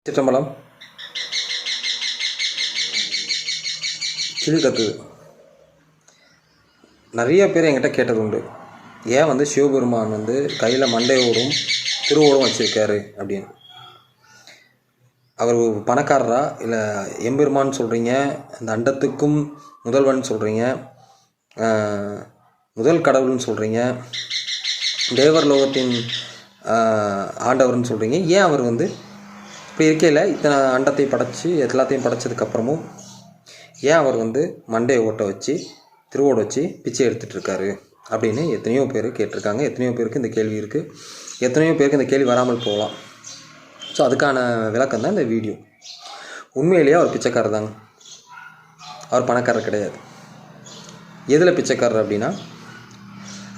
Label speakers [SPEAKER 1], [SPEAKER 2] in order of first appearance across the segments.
[SPEAKER 1] சிற்றம்பலம் கிளி கத்துது. நிறைய பேர் என்கிட்ட கேட்டது உண்டு, ஏன் சிவபெருமான் கையில் மண்டையோடும் திருவோடும் வச்சுருக்காரு அப்படின்னு. அவர் பணக்காரரா இல்லை எம்பெருமான் சொல்கிறீங்க, அந்த அண்டத்துக்கும் முதல்வன் சொல்கிறீங்க, முதல் கடவுள்னு சொல்கிறீங்க, தேவர் லோகத்தின் ஆண்டவர்னு சொல்கிறீங்க. ஏன் அவர் இப்போ இருக்கையில் இத்தனை அண்டத்தை படைச்சி எல்லாத்தையும் படைச்சதுக்கப்புறமும் ஏன் அவர் மண்டையை ஓட்ட வச்சு திருவோட வச்சு பிச்சை எடுத்துகிட்ருக்காரு அப்படின்னு எத்தனையோ பேர் கேட்டிருக்காங்க. எத்தனையோ பேருக்கு இந்த கேள்வி இருக்குது, எத்தனையோ பேருக்கு இந்த கேள்வி வராமல் போகலாம். ஸோ அதுக்கான விளக்கம் தான் இந்த வீடியோ. உண்மையிலேயே அவர் பிச்சைக்காரர் தாங்க, அவர் பணக்காரர் கிடையாது. எதில் பிச்சைக்காரர் அப்படின்னா,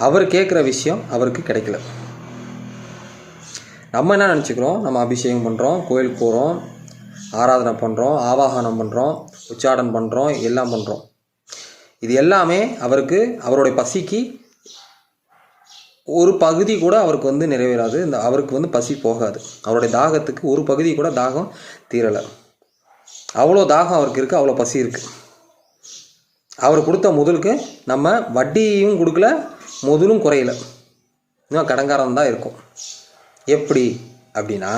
[SPEAKER 1] அவர் கேட்குற விஷயம் அவருக்கு கிடைக்கல. நம்ம என்ன நினச்சிக்கிறோம், நம்ம அபிஷேகம் பண்ணுறோம், கோயிலுக்கு போகிறோம், ஆராதனை பண்ணுறோம், ஆவாகனம் பண்ணுறோம், உச்சாடன் பண்ணுறோம், எல்லாம் பண்ணுறோம். இது எல்லாமே அவருக்கு அவருடைய பசிக்கு ஒரு பகுதி கூட அவருக்கு நிறைவேறாது. அவருக்கு பசி போகாது. அவருடைய தாகத்துக்கு ஒரு பகுதி கூட தாகம் தீரலை. அவ்வளோ தாகம் அவருக்கு இருக்குது, அவ்வளோ பசி இருக்குது. அவர் கொடுத்த முதலுக்கு நம்ம வட்டியும் கொடுக்கல, முதலும் குறையலை, இன்னும் கடங்காரம் தான் இருக்கும். எப்படி அப்படின்னா,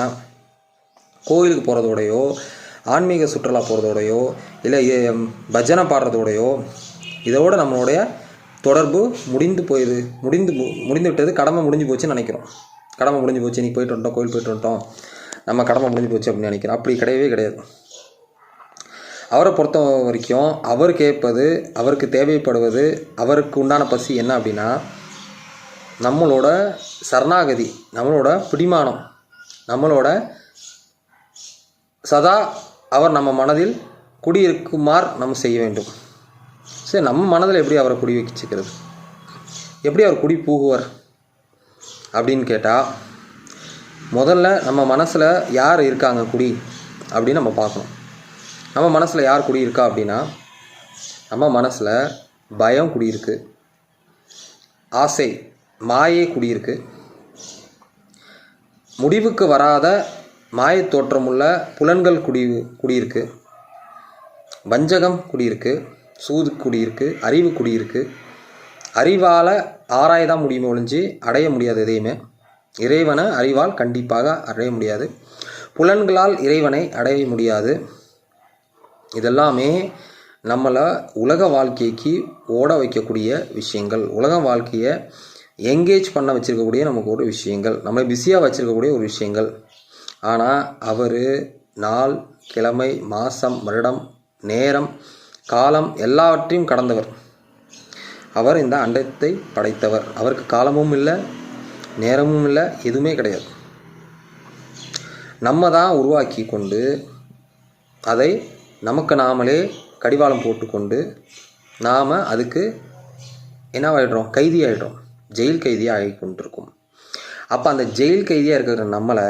[SPEAKER 1] கோயிலுக்கு போகிறதோடையோ, ஆன்மீக சுற்றுலா போகிறதோடையோ, இல்லை பஜனை பாடுறதோடையோ, இதோட நம்மளுடைய தொடர்பு முடிந்து விட்டது. கடமை முடிஞ்சு போச்சுன்னு நினைக்கிறோம். கடமை முடிஞ்சு போச்சு, இன்றைக்கி போயிட்டு வந்துட்டோம், கோயில் போயிட்டு வந்துட்டோம், நம்ம கடமை முடிஞ்சு போச்சு அப்படின்னு நினைக்கிறோம். அப்படி கிடையவே கிடையாது. அவரை பொறுத்த வரைக்கும் அவர் கேட்பது, அவருக்கு தேவைப்படுவது, அவருக்கு உண்டான பசி என்ன அப்படின்னா, நம்மளோட சரணாகதி, நம்மளோட பிடிமானம், நம்மளோட சதா அவர் நம்ம மனதில் குடியிருக்குமாறு நம்ம செய்ய வேண்டும். சரி, நம்ம மனதில் எப்படி அவரை குடி வச்சுக்கிறது, எப்படி அவர் குடி பூகுவார் அப்படின்னு கேட்டால், முதல்ல நம்ம மனசில் யார் இருக்காங்க குடி அப்படின்னு நம்ம பார்க்கணும். நம்ம மனசில் யார் குடி இருக்கா அப்படின்னா, நம்ம மனசில் பயம் குடியிருக்கு, ஆசை மாயை குடியிருக்கு, முடிவுக்கு வராத மாய தோற்றமுள்ள புலன்கள் குடியிருக்கு, வஞ்சகம் குடியிருக்கு, சூது குடியிருக்கு, அறிவு குடியிருக்கு. அறிவால் ஆராயதான் முடியுமே ஒழிஞ்சு அடைய முடியாது எதையுமே. இறைவனை அறிவால் கண்டிப்பாக அடைய முடியாது. புலன்களால் இறைவனை அடைய முடியாது. இதெல்லாமே நம்மளை உலக வாழ்க்கைக்கு ஓட வைக்கக்கூடிய விஷயங்கள், உலக வாழ்க்கையை எங்கேஜ் பண்ண வச்சுருக்கக்கூடிய நமக்கு ஒரு விஷயங்கள், நம்மளை பிஸியாக வச்சுருக்கக்கூடிய ஒரு விஷயங்கள். ஆனால் அவர் நாள், கிழமை, மாதம், வருடம், நேரம், காலம் எல்லாவற்றையும் கடந்தவர். அவர் இந்த அண்டத்தை படைத்தவர். அவருக்கு காலமும் இல்லை, நேரமும் இல்லை, எதுவுமே கிடையாது. நம்ம தான் உருவாக்கி கொண்டு அதை நமக்கு நாமளே கடிவாளம் போட்டுக்கொண்டு நாம் அதுக்கு என்னவாயிடுறோம், கைதி ஆகிடுறோம், ஜெயில் கைதியாக ஆகி கொண்டிருக்கும். அப்போ அந்த ஜெயில் கைதியாக இருக்கிற நம்மளை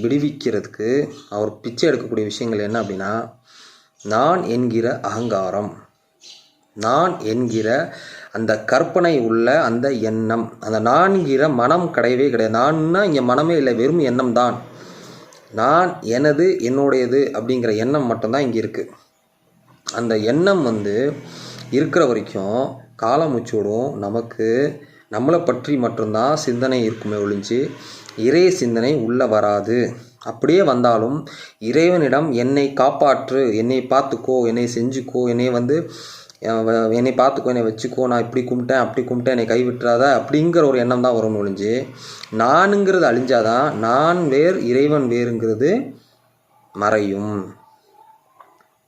[SPEAKER 1] விடுவிக்கிறதுக்கு அவர் பிச்சை எடுக்கக்கூடிய விஷயங்கள் என்ன அப்படின்னா, நான் என்கிற அகங்காரம், நான் என்கிற அந்த கற்பனை உள்ள அந்த எண்ணம், அந்த நான்கிற மனம் கிடையவே கிடையாது. நான்னா இங்கே மனமே இல்லை, வெறும் எண்ணம் தான். நான், எனது, என்னுடையது அப்படிங்கிற எண்ணம் மட்டும்தான் இங்கே இருக்குது. அந்த எண்ணம் இருக்கிற வரைக்கும் காலமுச்சோடும் நமக்கு நம்மளை பற்றி மட்டும்தான் சிந்தனை இருக்குமே ஒழிஞ்சு இறை சிந்தனை உள்ளே வராது. அப்படியே வந்தாலும் இறைவனிடம் என்னை காப்பாற்று, என்னை பார்த்துக்கோ, என்னை செஞ்சுக்கோ, என்னை பார்த்துக்கோ, என்னை வச்சுக்கோ, நான் இப்படி கும்பிட்டேன் அப்படி கும்பிட்டேன், என்னை கைவிட்டுறாத அப்படிங்கிற ஒரு எண்ணம் தான் வரும் ஒழிஞ்சு, நானுங்கிறது அழிஞ்சாதான் நான் வேறு இறைவன் வேறுங்கிறது மறையும்.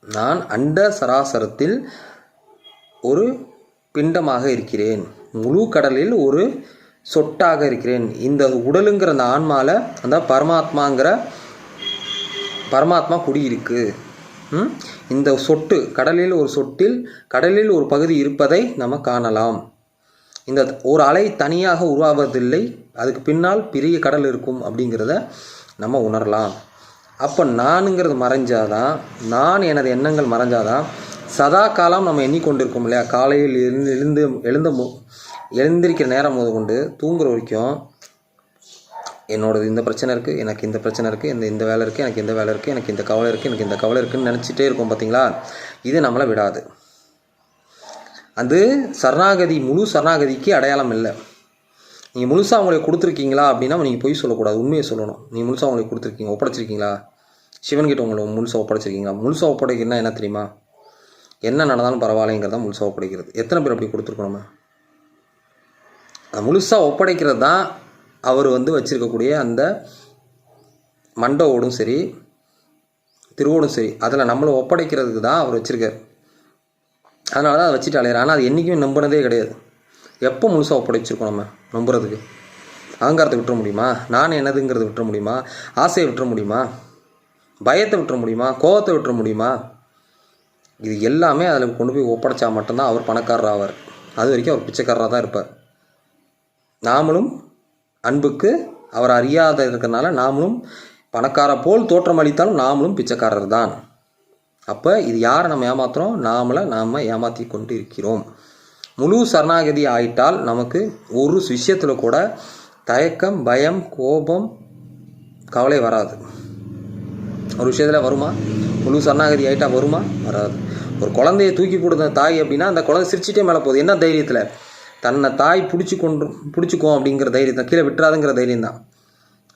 [SPEAKER 1] நான் அண்ட சராசரத்தில் ஒரு பிண்டமாக இருக்கிறேன், முழு கடலில் ஒரு சொட்டாக இருக்கிறேன். இந்த உடலுங்கிற அந்த ஆன்மாவில் அந்த பரமாத்மா குடியிருக்கு. இந்த சொட்டு கடலில் ஒரு சொட்டில் கடலில் ஒரு பகுதி இருப்பதை நம்ம காணலாம். இந்த ஒரு அலை தனியாக உருவாவதில்லை, அதுக்கு பின்னால் பெரிய கடல் இருக்கும் அப்படிங்கிறத நம்ம உணரலாம். அப்போ நானுங்கிறது மறைஞ்சாதான், நான் எனது எண்ணங்கள் மறைஞ்சாதான் சதா காலம் நம்ம எண்ணிக்கொண்டிருக்கோம் இல்லையா. காலையில் எழுந்திருக்கிற நேரம் முதல் கொண்டு தூங்குற வரைக்கும் என்னோடது இந்த பிரச்சனை இருக்குது, எனக்கு இந்த பிரச்சனை இருக்குது, இந்த வேலை இருக்குது, எனக்கு இந்த வேலை இருக்குது, எனக்கு இந்த கவலை இருக்குது, எனக்கு இந்த கவலை இருக்குதுன்னு நினச்சிட்டே இருக்கோம் பார்த்தீங்களா? இது நம்மளை விடாது. அது சரணாகதி, முழு சரணாகதிக்கு அடையாளம் இல்லை. நீங்கள் முழுசாக அவங்களுக்கு கொடுத்துருக்கீங்களா அப்படின்னா நீங்கள் பொய் சொல்லக்கூடாது, உண்மையை சொல்லணும். நீங்கள் முழுசாக அவங்களுக்கு கொடுத்துருக்கீங்க, ஒப்படைச்சிருக்கீங்களா? சிவன்கிட்ட உங்களை முழுசாக ஒப்படைச்சிருக்கீங்களா? முழுசாக ஒப்படைக்கிறதுனா என்ன தெரியுமா? என்ன நடந்தாலும் பரவாயில்லைங்கிறதான் முழுசாக ஒப்படைக்கிறது. எத்தனை பேர் அப்படி கொடுத்துருக்கோம்? நம்ம முழுசாக ஒப்படைக்கிறது தான் அவர் வச்சுருக்கக்கூடிய அந்த மண்டவோடும் சரி திருவோடும் சரி, அதில் நம்மளை ஒப்படைக்கிறதுக்கு தான் அவர் வச்சுருக்கார். அதனால தான் அதை வச்சுட்டு அலையிறார். ஆனால் அது என்றைக்குமே நம்பினதே கிடையாது. எப்போ முழுசாக ஒப்படைச்சிருக்கோம்? நம்ம நம்புறதுக்கு அகங்காரத்தை விட்டுற முடியுமா? நான் என்னதுங்கிறத விட்டுற முடியுமா? ஆசையை விட்டுற முடியுமா? பயத்தை விட்டுற முடியுமா? கோபத்தை விட்டுற முடியுமா? இது எல்லாமே அதில் கொண்டு போய் ஒப்படைச்சா மட்டும்தான் அவர் பணக்காரர் ஆவார். அது வரைக்கும் அவர் பிச்சைக்காரராக தான் இருப்பார். நாமளும் அன்புக்கு அவர் அறியாத இருக்கிறதுனால நாமளும் பணக்கார போல் தோற்றம் அளித்தாலும் நாமளும் பிச்சைக்காரர் தான். அப்போ இது யாரை நம்ம ஏமாத்துறோம்? நாம் ஏமாற்றி கொண்டு இருக்கிறோம். முழு சரணாகதி ஆயிட்டால் நமக்கு ஒரு விஷயத்தில் கூட தயக்கம், பயம், கோபம், கவலை வராது. ஒரு விஷயத்தில் வருமா? முழு சரணாகதி ஆகிட்டா வருமா? வராது. ஒரு குழந்தைய தூக்கி போடுற தாய் அப்படின்னா அந்த குழந்தை சிரிச்சிட்டே மேலே போகுது. என்ன தைரியத்தில்? தன்னை தாய் பிடிச்சிக்கும் அப்படிங்கிற தைரியத்தை, கீழே விட்டுறாதுங்கிற தைரியம் தான்.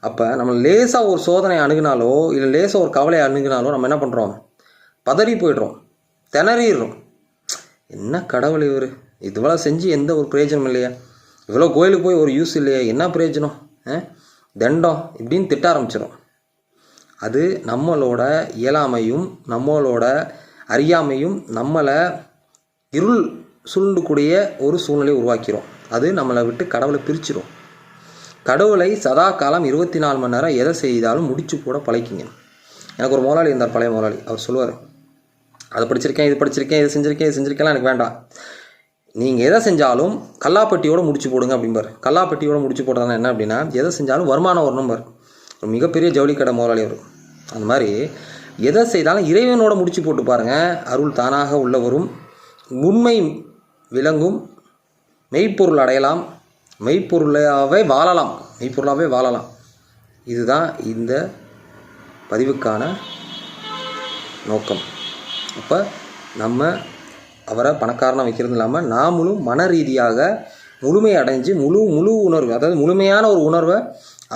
[SPEAKER 1] அப்போ நம்ம லேசாக ஒரு சோதனை அணுகினாலோ இல்லை லேசாக ஒரு கவலையை அணுகினாலோ நம்ம என்ன பண்ணுறோம்? பதறி போய்ட்றோம், திணறிடுறோம். என்ன கடவுள் இவர், இதுவளோ செஞ்சு எந்த ஒரு பிரயோஜனம் இல்லையா? இவ்வளோ கோயிலுக்கு போய் ஒரு யூஸ் இல்லையா? என்ன பிரயோஜனம்? தண்டம் இப்படின்னு திட்ட ஆரம்பிச்சிடும். அது நம்மளோட இயலாமையும் நம்மளோட அறியாமையும் நம்மளை இருள் சூழ்ந்துக்கூடிய ஒரு சூழ்நிலையை உருவாக்கிறோம். அது நம்மளை விட்டு கடவுளை பிரிச்சிடும். கடவுளை சதா காலம் 24 மணி நேரம் எதை செய்தாலும் முடிச்சு போட பழக்கிங்க. எனக்கு ஒரு முதலாளி இருந்தார், பழைய முதலாளி. அவர் சொல்லுவார், அதை படிச்சிருக்கேன், இது படிச்சிருக்கேன், இது செஞ்சுருக்கேன்லாம் எனக்கு வேண்டாம். நீங்கள் எதை செஞ்சாலும் கல்லாப்பட்டியோடு முடிச்சு போடுங்க அப்படிம்பார். கல்லாப்பட்டியோடு முடிச்சு போடுறதுனா என்ன அப்படின்னா, எதை செஞ்சாலும் வருமானம் வரணும்பார். ஒரு மிகப்பெரிய ஜவுளி கடை முதலாளி அவர். அந்த மாதிரி எதை செய்தாலும் இறைவனோட முடிச்சு போட்டு பாருங்கள், அருள் தானாக உள்ள வரும். உண்மை விளங்கும், மெய்ப்பொருள் அடையலாம், மெய்ப்பொருளாகவே வாழலாம். இதுதான் இந்த பதிவுக்கான நோக்கம். அப்போ நம்ம அவரை பணக்காரனாக வைக்கிறது இல்லாமல் நாமளும் மன ரீதியாக முழுமை அடைஞ்சு முழு உணர்வு, அதாவது முழுமையான ஒரு உணர்வை,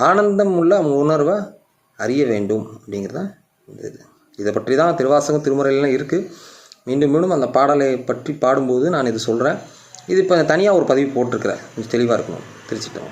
[SPEAKER 1] ஆனந்தம் உள்ள உணர்வை அறிய வேண்டும் அப்படிங்கிறது தான் இந்த இது. இதை பற்றி தான் திருவாசகம் திருமுறையிலாம் இருக்குது. மீண்டும் அந்த பாடலை பற்றி பாடும்போது நான் இது சொல்கிறேன். இது இப்போ தனியாக ஒரு பதிவு போட்டிருக்கிறேன், கொஞ்சம் தெளிவாக இருக்கணும். திருச்சிட்டோம்.